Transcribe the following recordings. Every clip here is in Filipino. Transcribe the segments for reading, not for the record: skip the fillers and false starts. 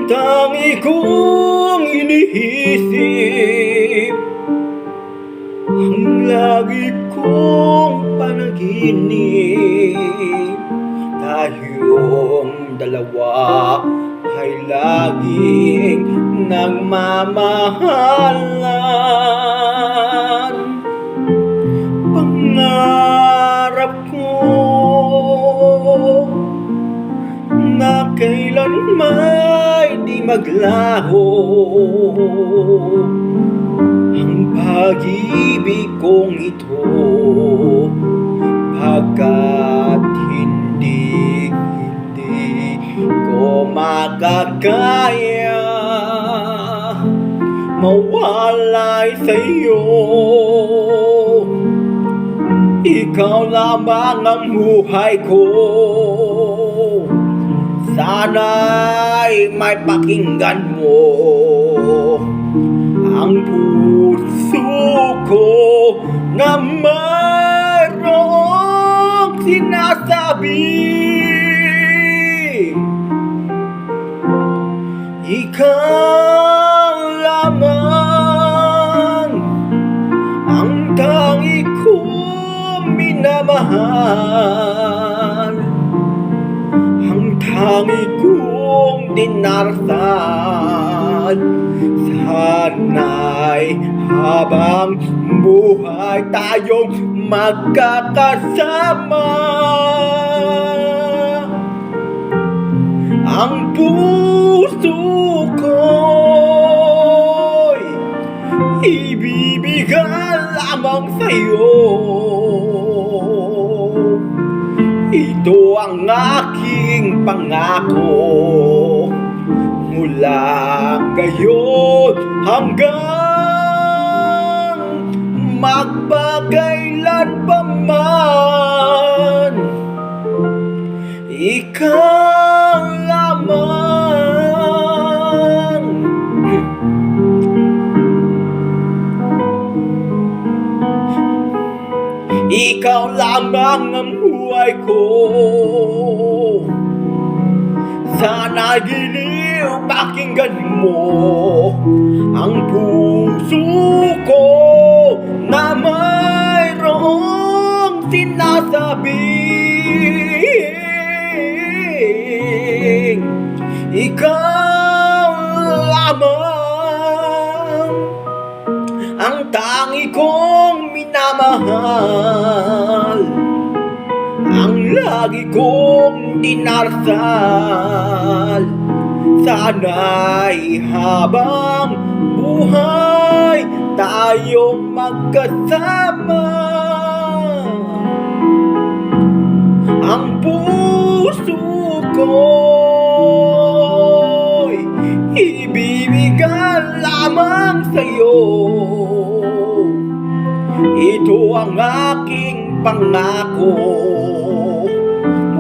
tangi kong iniisip, ang lagi kong panaginip, tayong dalawa ay laging nagmamahalan. Pangarap ko na kailanman di maglaho ang pag-ibig kong ito, pagkat hindi ko makakaya mawalay sa'yo. Ikaw lamang ang buhay ko, sana'y may pakinggan mo ang puso ko na mayroong sinasabi. Ikaw lamang ang tangi kong minamahal, ang tangi kong dinarasal. Sana'y habang buhay tayong magkakasama. Ang puso ko'y ibibigay lamang sa'yo. Ito ang aking pangako, mula ngayon hanggang magpakailan pa man. Ikaw lamang, ikaw lamang ang buhay ko. Sana giliw pakinggan mo ang puso ko na mayroong sinasabi. Ikaw lamang ang tangi kong minamahal, ang lagi kong dinarasal. Sana'y habang buhay tayong magkasama. Ang puso ko'y ibibigay lamang sa'yo. Ito ang aking pangako,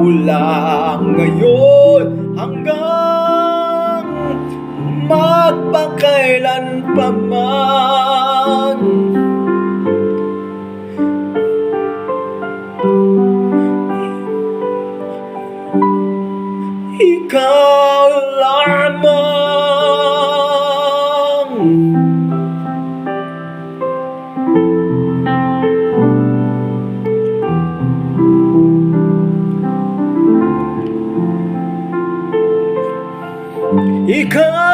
mula ngayon hanggang magpakailan pa man. Ikaw lamang. Ikaw